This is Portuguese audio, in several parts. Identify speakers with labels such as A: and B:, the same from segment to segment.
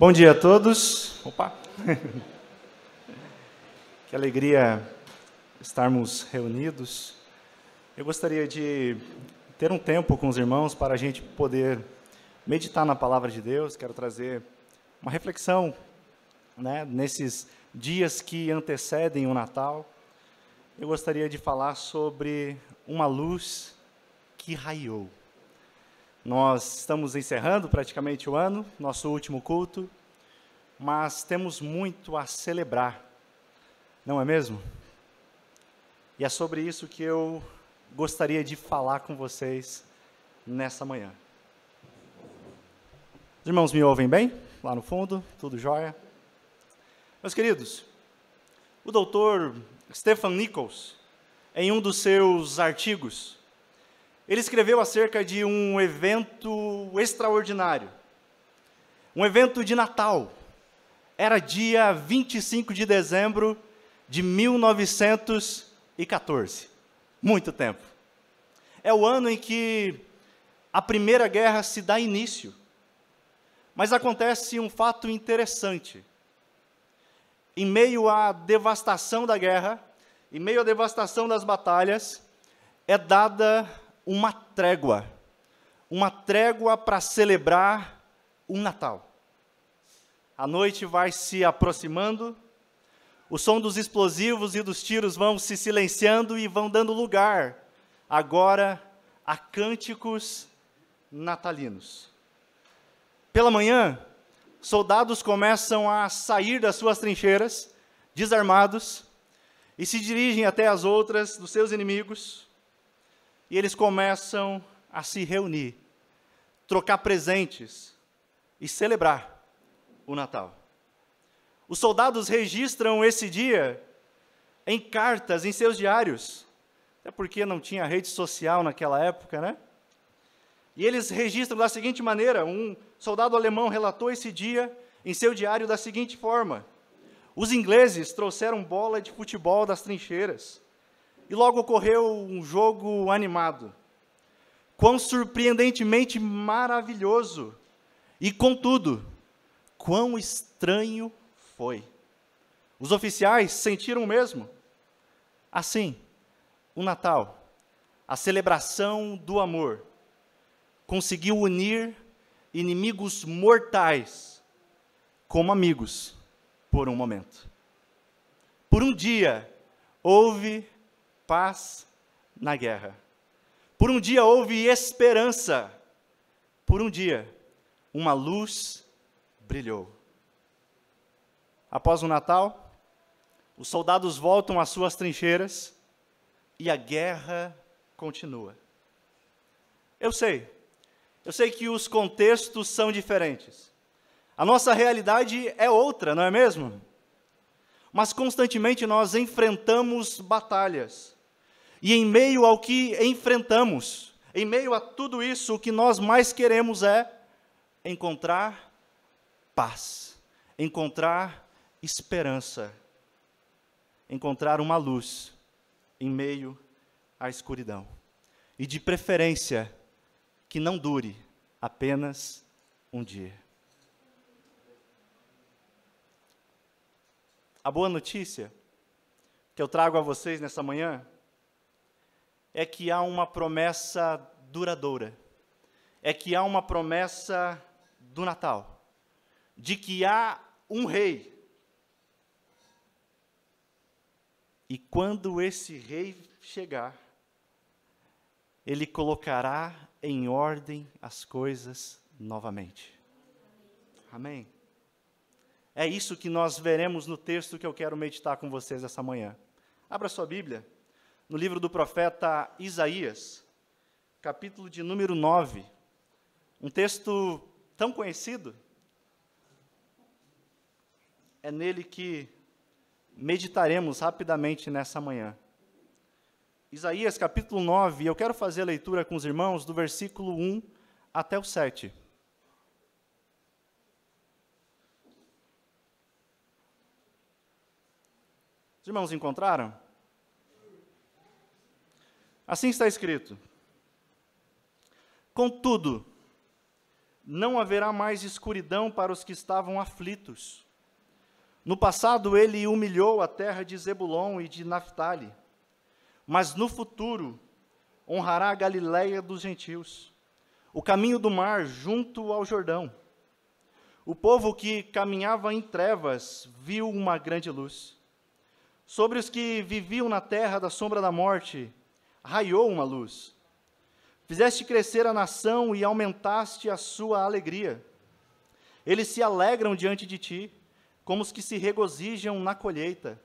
A: Bom dia a todos. Opa! Que alegria estarmos reunidos. Eu gostaria de ter um tempo com os irmãos para a gente poder meditar na palavra de Deus. Quero trazer uma reflexão, nesses dias que antecedem o Natal. Eu gostaria de falar sobre uma luz que raiou. Nós estamos encerrando praticamente o ano, nosso último culto, mas temos muito a celebrar, não é mesmo? E é sobre isso que eu gostaria de falar com vocês nessa manhã. Os irmãos me ouvem bem? Lá no fundo, tudo jóia? Meus queridos, o doutor Stephen Nichols, em um dos seus artigos, ele escreveu acerca de um evento extraordinário, um evento de Natal. Era dia 25 de dezembro de 1914. Muito tempo. É o ano em que a Primeira Guerra se dá início. Mas acontece um fato interessante. Em meio à devastação da guerra, em meio à devastação das batalhas, é dada uma trégua para celebrar o Natal. A noite vai se aproximando, o som dos explosivos e dos tiros vão se silenciando e vão dando lugar, agora, a cânticos natalinos. Pela manhã, soldados começam a sair das suas trincheiras, desarmados, e se dirigem até as outras dos seus inimigos, e eles começam a se reunir, trocar presentes e celebrar o Natal. Os soldados registram esse dia em cartas, em seus diários, até porque não tinha rede social naquela época, né? E eles registram da seguinte maneira: um soldado alemão relatou esse dia em seu diário da seguinte forma: os ingleses trouxeram bola de futebol das trincheiras, e logo ocorreu um jogo animado. Quão surpreendentemente maravilhoso! E, contudo, quão estranho foi. Os oficiais sentiram o mesmo. Assim, o Natal, a celebração do amor, conseguiu unir inimigos mortais como amigos por um momento. Por um dia, houve paz na guerra. Por um dia houve esperança. Por um dia, uma luz brilhou. Após o Natal, os soldados voltam às suas trincheiras e a guerra continua. Eu sei que os contextos são diferentes. A nossa realidade é outra, não é mesmo? Mas constantemente nós enfrentamos batalhas. E em meio ao que enfrentamos, em meio a tudo isso, o que nós mais queremos é encontrar paz, encontrar esperança, encontrar uma luz em meio à escuridão. E de preferência, que não dure apenas um dia. A boa notícia que eu trago a vocês nessa manhã é que há uma promessa duradoura, é que há uma promessa do Natal, de que há um rei. E quando esse rei chegar, ele colocará em ordem as coisas novamente. Amém? É isso que nós veremos no texto que eu quero meditar com vocês essa manhã. Abra sua Bíblia, no livro do profeta Isaías, capítulo de número 9. Um texto tão conhecido. É nele que meditaremos rapidamente nessa manhã. Isaías, capítulo 9, eu quero fazer a leitura com os irmãos do versículo 1 até o 7. Os irmãos encontraram? Assim está escrito: contudo, não haverá mais escuridão para os que estavam aflitos. No passado ele humilhou a terra de Zebulon e de Naftali, mas no futuro honrará a Galiléia dos gentios, o caminho do mar junto ao Jordão. O povo que caminhava em trevas viu uma grande luz. Sobre os que viviam na terra da sombra da morte, raiou uma luz. Fizeste crescer a nação e aumentaste a sua alegria. Eles se alegram diante de ti, como os que se regozijam na colheita,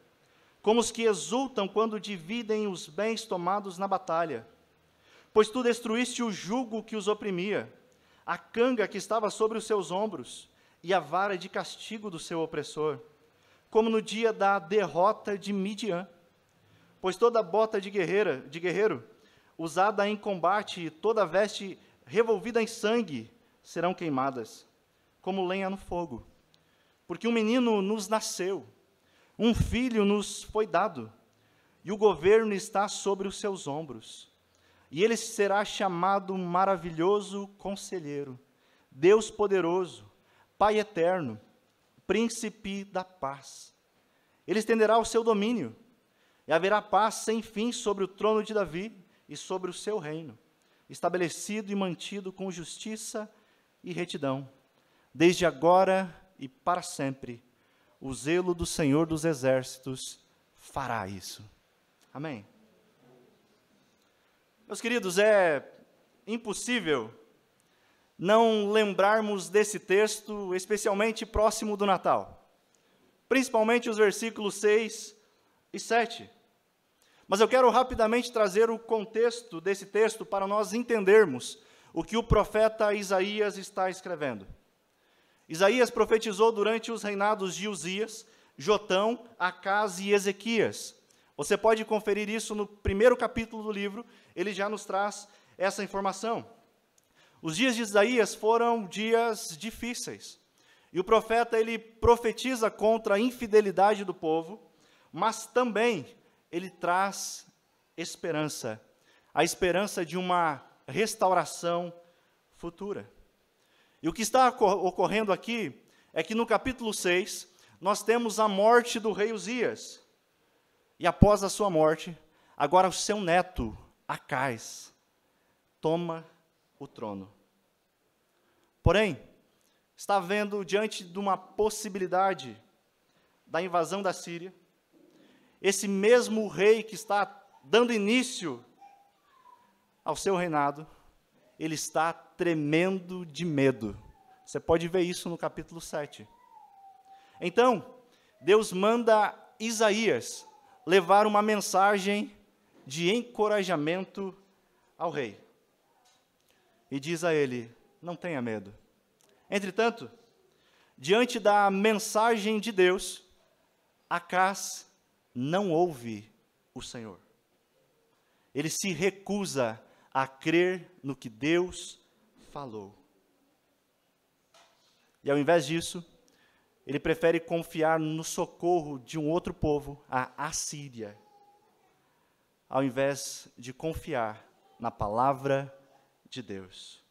A: como os que exultam quando dividem os bens tomados na batalha. Pois tu destruíste o jugo que os oprimia, a canga que estava sobre os seus ombros, e a vara de castigo do seu opressor, como no dia da derrota de Midian. Pois toda bota de guerreiro, usada em combate, e toda veste revolvida em sangue, serão queimadas, como lenha no fogo. Porque um menino nos nasceu, um filho nos foi dado, e o governo está sobre os seus ombros. E ele será chamado Maravilhoso Conselheiro, Deus Poderoso, Pai Eterno, Príncipe da Paz. Ele estenderá o seu domínio, e haverá paz sem fim sobre o trono de Davi e sobre o seu reino, estabelecido e mantido com justiça e retidão, desde agora e para sempre. O zelo do Senhor dos Exércitos fará isso. Amém. Meus queridos, é impossível não lembrarmos desse texto, especialmente próximo do Natal, principalmente os versículos 6 e 7. Mas eu quero rapidamente trazer o contexto desse texto para nós entendermos o que o profeta Isaías está escrevendo. Isaías profetizou durante os reinados de Uzias, Jotão, Acás e Ezequias. Você pode conferir isso no primeiro capítulo do livro, ele já nos traz essa informação. Os dias de Isaías foram dias difíceis. E o profeta, ele profetiza contra a infidelidade do povo, mas também ele traz esperança, a esperança de uma restauração futura. E o que está ocorrendo aqui é que no capítulo 6, nós temos a morte do rei Uzias. E após a sua morte, agora o seu neto, Acás, toma o trono. Porém, está vendo diante de uma possibilidade da invasão da Síria, esse mesmo rei que está dando início ao seu reinado, ele está tremendo de medo. Você pode ver isso no capítulo 7. Então, Deus manda Isaías levar uma mensagem de encorajamento ao rei. E diz a ele: não tenha medo. Entretanto, diante da mensagem de Deus, Acás não ouve o Senhor. Ele se recusa a crer no que Deus falou. E ao invés disso, ele prefere confiar no socorro de um outro povo, a Assíria, ao invés de confiar na palavra de Deus.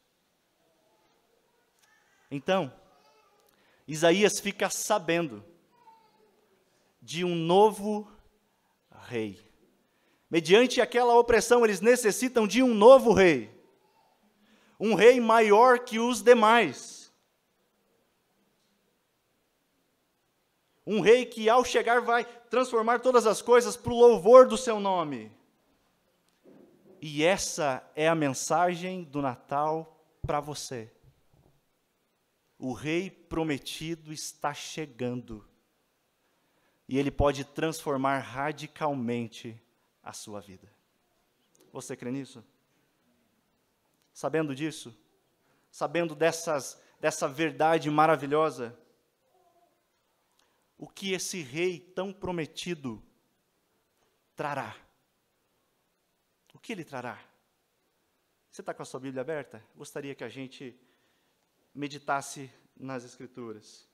A: Então, Isaías fica sabendo de um novo rei. Mediante aquela opressão, eles necessitam de um novo rei. Um rei maior que os demais. Um rei que, ao chegar, vai transformar todas as coisas para o louvor do seu nome. E essa é a mensagem do Natal para você. O rei prometido está chegando. E ele pode transformar radicalmente a sua vida. Você crê nisso? Sabendo disso, sabendo dessa verdade maravilhosa, o que esse rei tão prometido trará? O que ele trará? Você está com a sua Bíblia aberta? Gostaria que a gente meditasse nas Escrituras.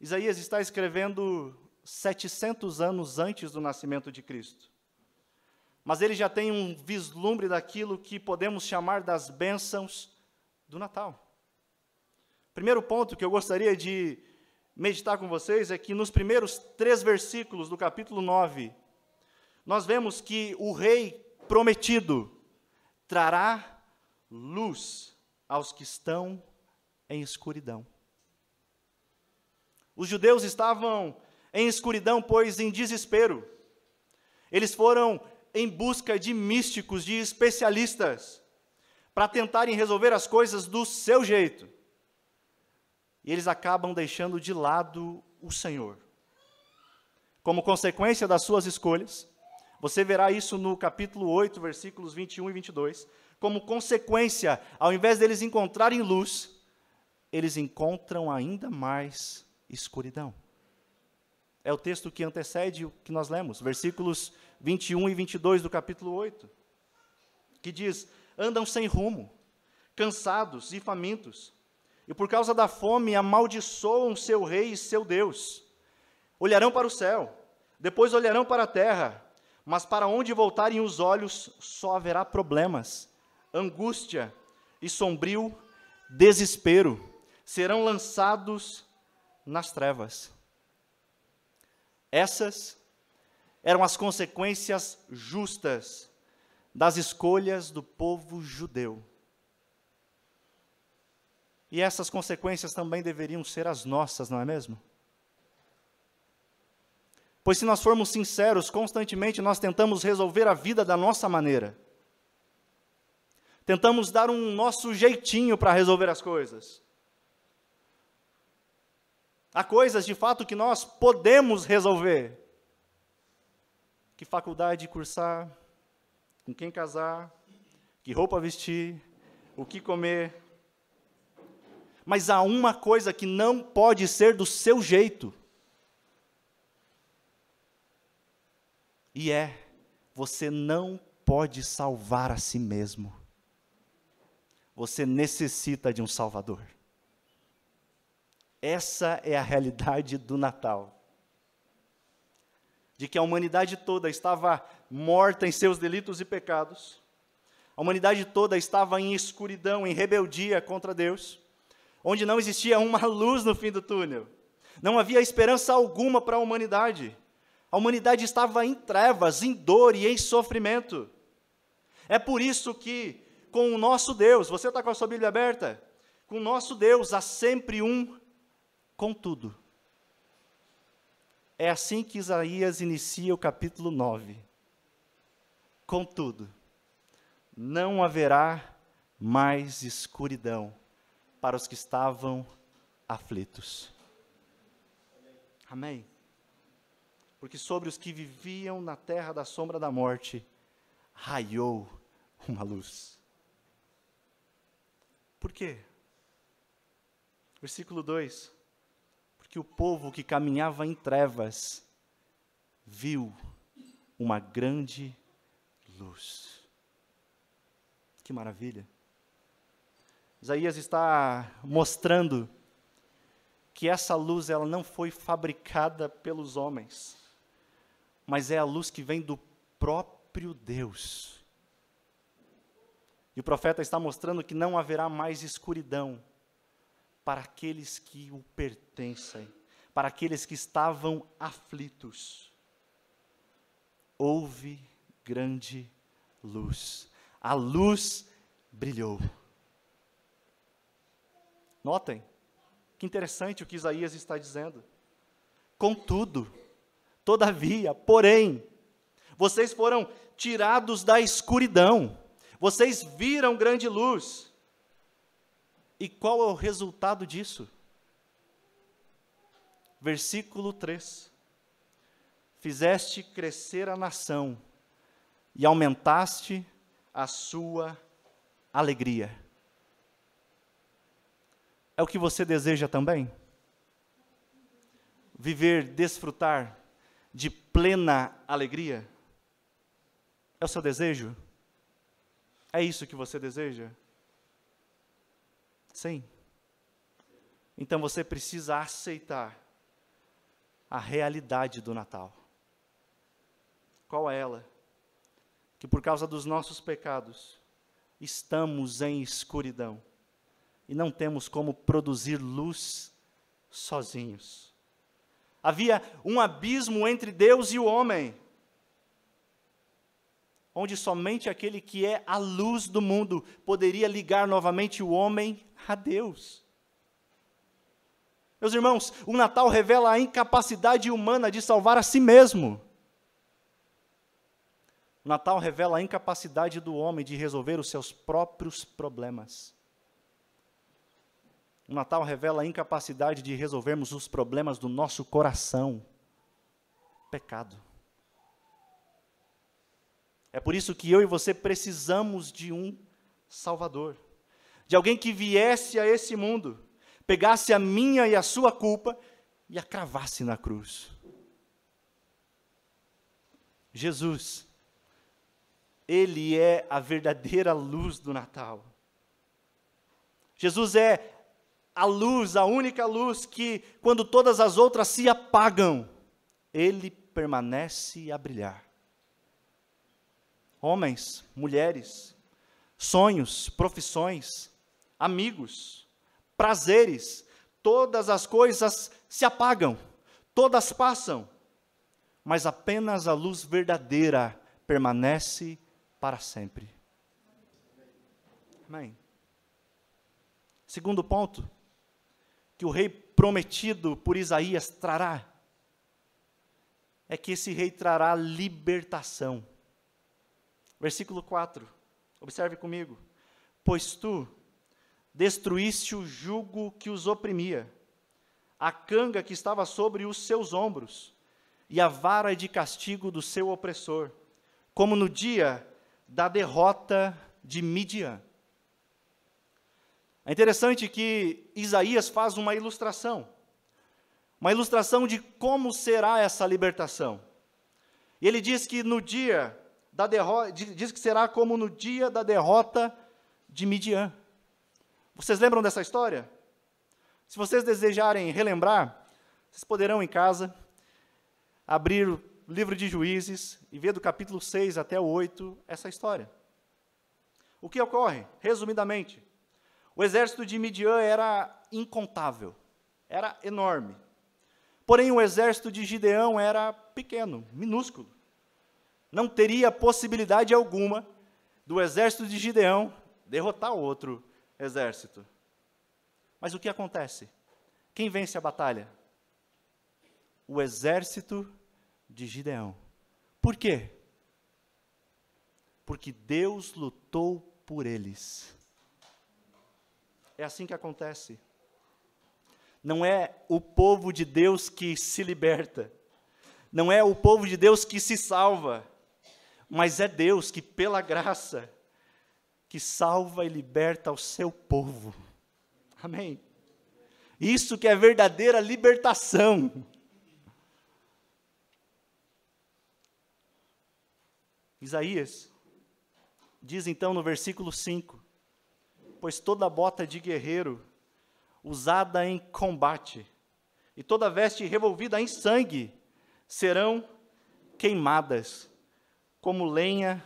A: Isaías está escrevendo 700 anos antes do nascimento de Cristo. Mas ele já tem um vislumbre daquilo que podemos chamar das bênçãos do Natal. Primeiro ponto que eu gostaria de meditar com vocês é que nos primeiros 3 versículos do capítulo 9, nós vemos que o rei prometido trará luz aos que estão em escuridão. Os judeus estavam em escuridão, pois em desespero. Eles foram em busca de místicos, de especialistas, para tentarem resolver as coisas do seu jeito. E eles acabam deixando de lado o Senhor. Como consequência das suas escolhas, você verá isso no capítulo 8, versículos 21 e 22. Como consequência, ao invés deles encontrarem luz, eles encontram ainda mais escuridão. É o texto que antecede o que nós lemos, versículos 21 e 22 do capítulo 8, que diz: andam sem rumo, cansados e famintos, e por causa da fome amaldiçoam seu rei e seu Deus. Olharão para o céu, depois olharão para a terra, mas para onde voltarem os olhos só haverá problemas, angústia e sombrio desespero. Serão lançados nas trevas. Essas eram as consequências justas das escolhas do povo judeu. E essas consequências também deveriam ser as nossas, não é mesmo? Pois se nós formos sinceros, constantemente nós tentamos resolver a vida da nossa maneira. Tentamos dar um nosso jeitinho para resolver as coisas. Há coisas, de fato, que nós podemos resolver. Que faculdade cursar, com quem casar, que roupa vestir, o que comer. Mas há uma coisa que não pode ser do seu jeito. E você não pode salvar a si mesmo. Você necessita de um Salvador. Essa é a realidade do Natal. De que a humanidade toda estava morta em seus delitos e pecados. A humanidade toda estava em escuridão, em rebeldia contra Deus. Onde não existia uma luz no fim do túnel. Não havia esperança alguma para a humanidade. A humanidade estava em trevas, em dor e em sofrimento. É por isso que, com o nosso Deus, você está com a sua Bíblia aberta? Com o nosso Deus há sempre um contudo. É assim que Isaías inicia o capítulo 9. Contudo, não haverá mais escuridão para os que estavam aflitos. Amém? Porque sobre os que viviam na terra da sombra da morte, raiou uma luz. Por quê? Versículo 2. Porque o povo que caminhava em trevas viu uma grande luz. Que maravilha! Isaías está mostrando que essa luz ela não foi fabricada pelos homens, mas é a luz que vem do próprio Deus. E o profeta está mostrando que não haverá mais escuridão para aqueles que o pertencem, para aqueles que estavam aflitos. Houve grande luz. A luz brilhou. Notem, que interessante o que Isaías está dizendo. Contudo, todavia, porém, vocês foram tirados da escuridão. Vocês viram grande luz. E qual é o resultado disso? Versículo 3. Fizeste crescer a nação e aumentaste a sua alegria. É o que você deseja também? Viver, desfrutar de plena alegria? É o seu desejo? É isso que você deseja? Sim. Então você precisa aceitar a realidade do Natal. Qual é ela? Que por causa dos nossos pecados, estamos em escuridão. e não temos como produzir luz sozinhos. Havia um abismo entre Deus e o homem, onde somente aquele que é a luz do mundo poderia ligar novamente o homem a Deus. Meus irmãos, o Natal revela a incapacidade humana de salvar a si mesmo. O Natal revela a incapacidade do homem de resolver os seus próprios problemas. O Natal revela a incapacidade de resolvermos os problemas do nosso coração. Pecado. É por isso que eu e você precisamos de um Salvador. De alguém que viesse a esse mundo, pegasse a minha e a sua culpa e a cravasse na cruz. Jesus, Ele é a verdadeira luz do Natal. Jesus é a luz, a única luz que, quando todas as outras se apagam, Ele permanece a brilhar. Homens, mulheres, sonhos, profissões, amigos, prazeres, todas as coisas se apagam, todas passam, mas apenas a luz verdadeira permanece para sempre. Amém. Segundo ponto, que o rei prometido por Isaías trará, é que esse rei trará libertação. Versículo 4, observe comigo. Pois tu destruíste o jugo que os oprimia, a canga que estava sobre os seus ombros, e a vara de castigo do seu opressor, como no dia da derrota de Midian. É interessante que Isaías faz uma ilustração de como será essa libertação. E ele diz que no dia da derrota, diz que será como no dia da derrota de Midian. Vocês lembram dessa história? Se vocês desejarem relembrar, vocês poderão em casa abrir o livro de Juízes e ver do capítulo 6 até o 8 essa história. O que ocorre? Resumidamente, o exército de Midian era incontável, era enorme. Porém, o exército de Gideão era pequeno, minúsculo. Não teria possibilidade alguma do exército de Gideão derrotar o outro exército. Mas o que acontece? Quem vence a batalha? O exército de Gideão. Por quê? Porque Deus lutou por eles. É assim que acontece. Não é o povo de Deus que se liberta. Não é o povo de Deus que se salva. Mas é Deus que, pela graça, que salva e liberta o seu povo. Amém? Isso que é verdadeira libertação. Isaías diz então no versículo 5, pois toda bota de guerreiro usada em combate e toda veste revolvida em sangue serão queimadas como lenha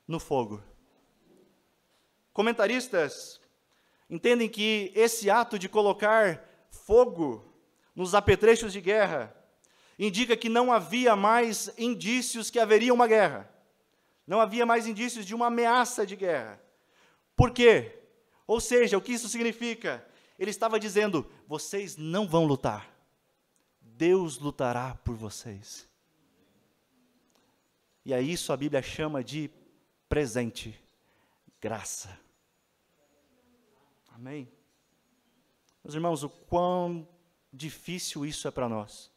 A: no fogo. Comentaristas entendem que esse ato de colocar fogo nos apetrechos de guerra indica que não havia mais indícios que haveria uma guerra. Não havia mais indícios de uma ameaça de guerra. Por quê? Ou seja, o que isso significa? Ele estava dizendo, vocês não vão lutar. Deus lutará por vocês. E a isso a Bíblia chama de presente, graça. Amém? Meus irmãos, o quão difícil isso é para nós.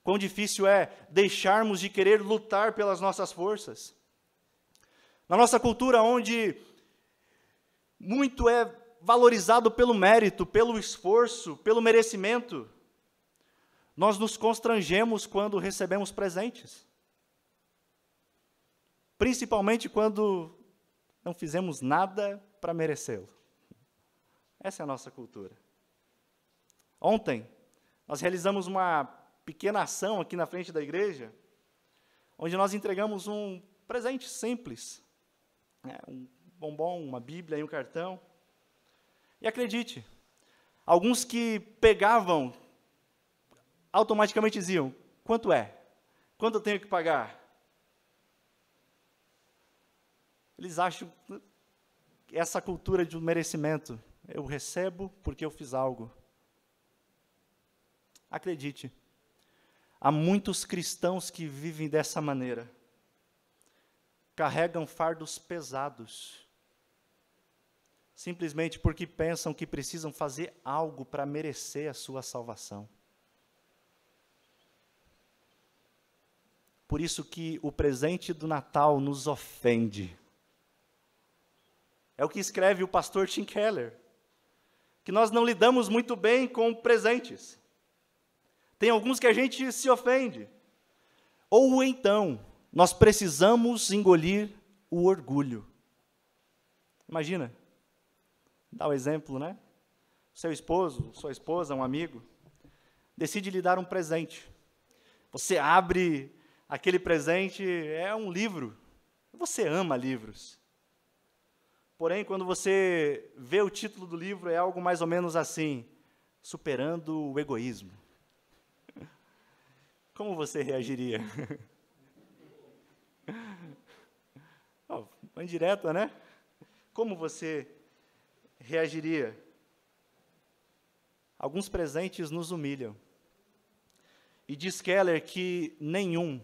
A: Quão difícil é deixarmos de querer lutar pelas nossas forças. Na nossa cultura, onde muito é valorizado pelo mérito, pelo esforço, pelo merecimento, nós nos constrangemos quando recebemos presentes. Principalmente quando não fizemos nada para merecê-lo. Essa é a nossa cultura. Ontem, nós realizamos uma pequena ação aqui na frente da igreja, onde nós entregamos um presente simples, um bombom, uma Bíblia e um cartão. E acredite, alguns que pegavam, automaticamente diziam, quanto é? Quanto eu tenho que pagar? Eles acham essa cultura de merecimento. Eu recebo porque eu fiz algo. Acredite, há muitos cristãos que vivem dessa maneira. Carregam fardos pesados. Simplesmente porque pensam que precisam fazer algo para merecer a sua salvação. Por isso que o presente do Natal nos ofende. É o que escreve o pastor Tim Keller, que nós não lidamos muito bem com presentes. Tem alguns que a gente se ofende. Ou então, nós precisamos engolir o orgulho. Imagina, dá o exemplo, né? Seu esposo, sua esposa, um amigo, decide lhe dar um presente. Você abre aquele presente, é um livro. Você ama livros. Porém, quando você vê o título do livro, é algo mais ou menos assim, Superando o Egoísmo. Como você reagiria? Oh, indireta, né? Como você reagiria? Alguns presentes nos humilham. E diz Keller que nenhum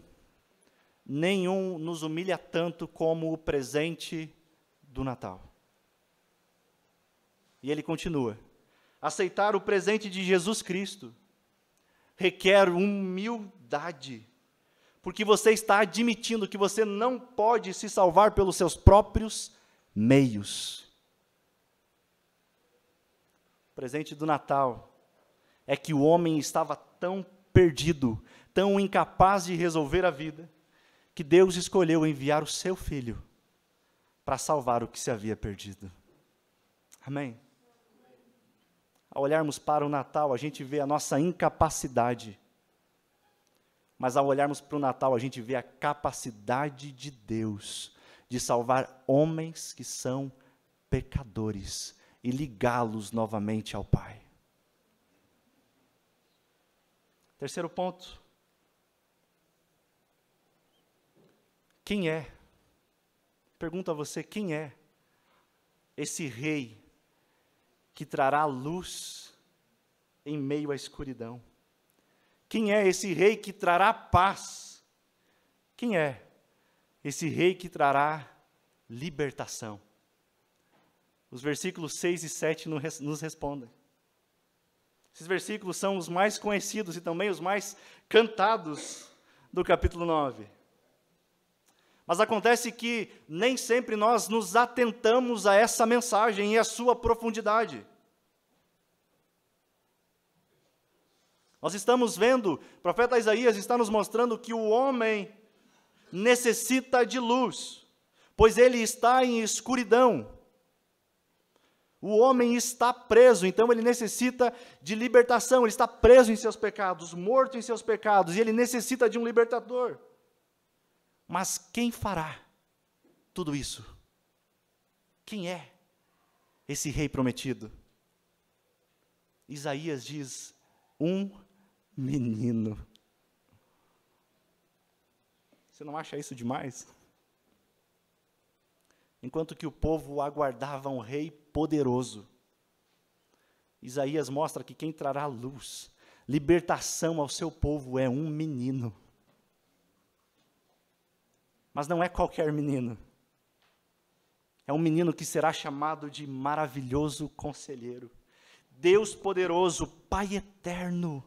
A: nos humilha tanto como o presente do Natal. E ele continua, aceitar o presente de Jesus Cristo requer humildade, porque você está admitindo que você não pode se salvar pelos seus próprios meios. O presente do Natal é que o homem estava tão perdido, tão incapaz de resolver a vida, que Deus escolheu enviar o seu Filho para salvar o que se havia perdido. Amém? Ao olharmos para o Natal, a gente vê a nossa incapacidade. Mas ao olharmos para o Natal, a gente vê a capacidade de Deus de salvar homens que são pecadores e ligá-los novamente ao Pai. Terceiro ponto. Quem é? Pergunto a você, quem é esse rei que trará luz em meio à escuridão? Quem é esse rei que trará paz? Quem é esse rei que trará libertação? Os versículos 6 e 7 nos respondem. Esses versículos são os mais conhecidos e também os mais cantados do capítulo 9. Mas acontece que nem sempre nós nos atentamos a essa mensagem e a sua profundidade. Nós estamos vendo, o profeta Isaías está nos mostrando que o homem necessita de luz, pois ele está em escuridão. O homem está preso, então ele necessita de libertação, ele está preso em seus pecados, morto em seus pecados, e ele necessita de um libertador. Mas quem fará tudo isso? Quem é esse rei prometido? Isaías diz, um menino. Você não acha isso demais? Enquanto que o povo aguardava um rei poderoso, Isaías mostra que quem trará luz, libertação ao seu povo é um menino. Mas não é qualquer menino. É um menino que será chamado de maravilhoso conselheiro, Deus poderoso, Pai eterno,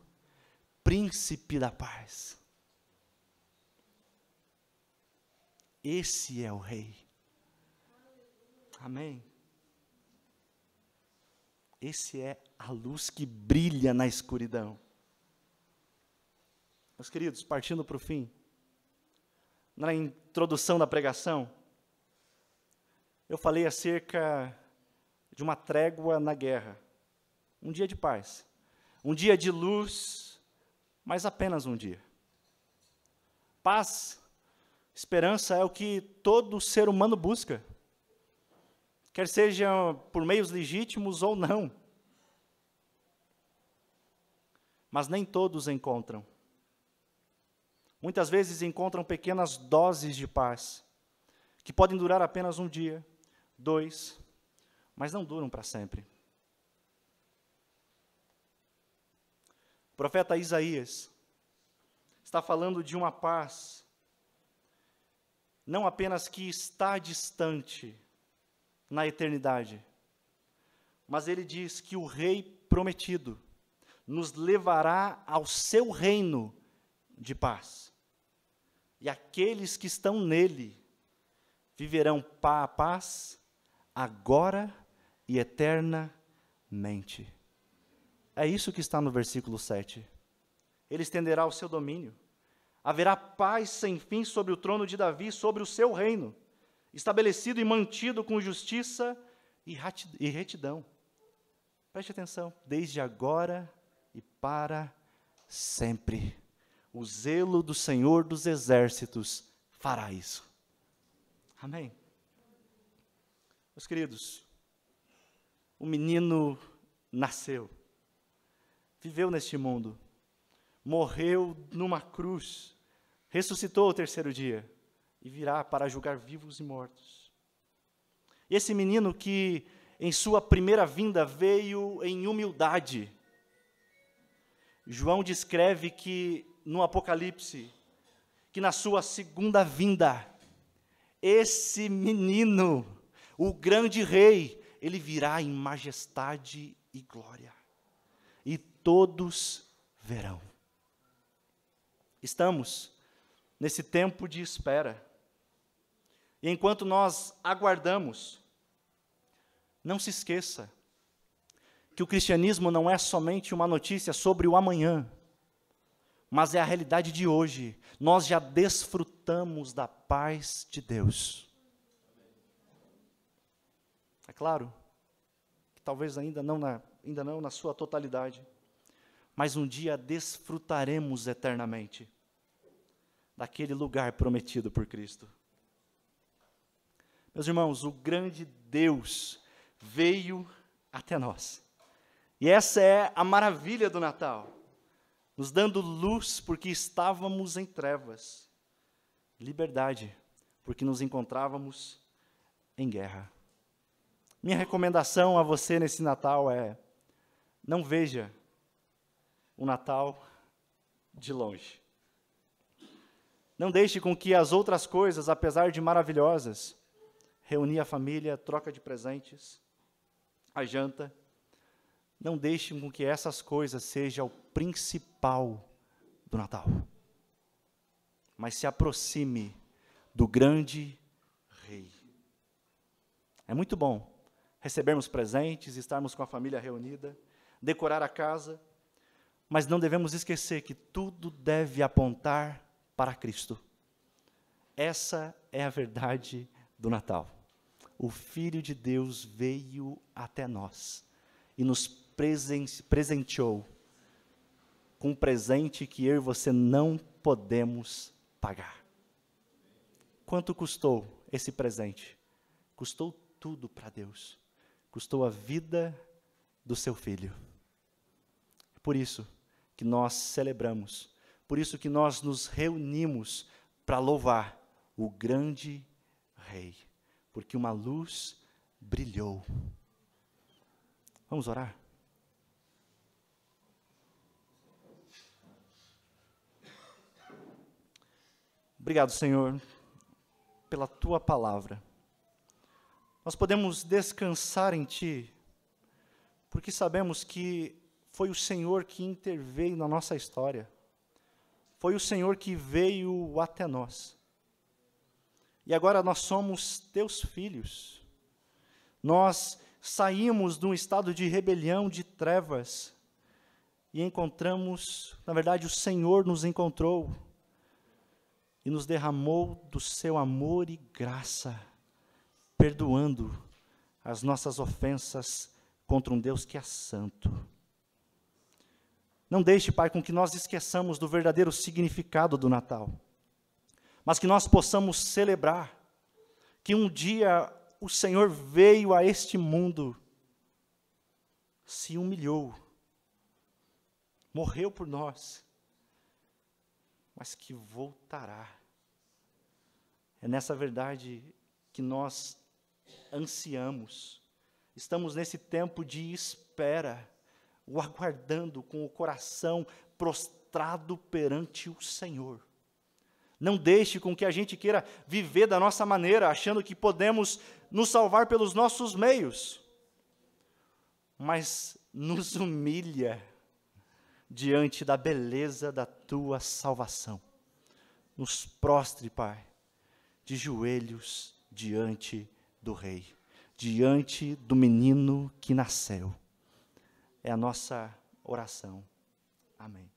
A: príncipe da paz. Esse é o rei. Amém? Esse é a luz que brilha na escuridão. Meus queridos, partindo para o fim, na introdução da pregação, eu falei acerca de uma trégua na guerra, um dia de paz, um dia de luz, mas apenas um dia. Paz, esperança é o que todo ser humano busca. quer seja por meios legítimos ou não. Mas nem todos encontram. Muitas vezes encontram pequenas doses de paz, que podem durar apenas um dia, 2, mas não duram para sempre. O profeta Isaías está falando de uma paz, não apenas que está distante na eternidade, mas ele diz que o Rei prometido nos levará ao seu reino de paz. E aqueles que estão nele viverão a paz agora e eternamente. É isso que está no versículo 7. Ele estenderá o seu domínio. Haverá paz sem fim sobre o trono de Davi, sobre o seu reino, estabelecido e mantido com justiça e retidão. Preste atenção, desde agora e para sempre. O zelo do Senhor dos Exércitos fará isso. Amém. Meus queridos, o menino nasceu, viveu neste mundo, morreu numa cruz, ressuscitou ao terceiro dia e virá para julgar vivos e mortos. E esse menino que em sua primeira vinda veio em humildade, João descreve que no Apocalipse, que na sua segunda vinda, esse menino, o grande rei, ele virá em majestade e glória, e todos verão. Estamos nesse tempo de espera, e enquanto nós aguardamos, não se esqueça que o cristianismo não é somente uma notícia sobre o amanhã, mas é a realidade de hoje. Nós já desfrutamos da paz de Deus. É claro que talvez ainda não na sua totalidade, mas um dia desfrutaremos eternamente daquele lugar prometido por Cristo. Meus irmãos, o grande Deus veio até nós. E essa é a maravilha do Natal, nos dando luz porque estávamos em trevas, liberdade porque nos encontrávamos em guerra. Minha recomendação a você nesse Natal é: não veja o Natal de longe. Não deixe com que as outras coisas, apesar de maravilhosas, reunir a família, troca de presentes, a janta, não deixe com que essas coisas sejam o principal do Natal. Mas se aproxime do grande Rei. É muito bom recebermos presentes, estarmos com a família reunida, decorar a casa, mas não devemos esquecer que tudo deve apontar para Cristo. Essa é a verdade do Natal. O Filho de Deus veio até nós e nos presenteou com um presente que eu e você não podemos pagar. Quanto custou esse presente? Custou tudo para Deus. Custou a vida do seu Filho. Por isso que nós celebramos, por isso que nós nos reunimos para louvar o grande Rei, porque uma luz brilhou. Vamos orar? Obrigado, Senhor, pela Tua palavra. Nós podemos descansar em Ti, porque sabemos que foi o Senhor que interveio na nossa história. Foi o Senhor que veio até nós. E agora nós somos Teus filhos. Nós saímos de um estado de rebelião, de trevas, e encontramos, na verdade, o Senhor nos encontrou e nos derramou do seu amor e graça, perdoando as nossas ofensas contra um Deus que é santo. Não deixe, Pai, com que nós esqueçamos do verdadeiro significado do Natal, mas que nós possamos celebrar que um dia o Senhor veio a este mundo, se humilhou, morreu por nós, mas que voltará. É nessa verdade que nós ansiamos. Estamos nesse tempo de espera, o aguardando com o coração prostrado perante o Senhor. Não deixe com que a gente queira viver da nossa maneira, achando que podemos nos salvar pelos nossos meios. Mas nos humilha diante da beleza da tua salvação. Nos prostre, Pai, de joelhos diante do Rei, diante do menino que nasceu. É a nossa oração. Amém.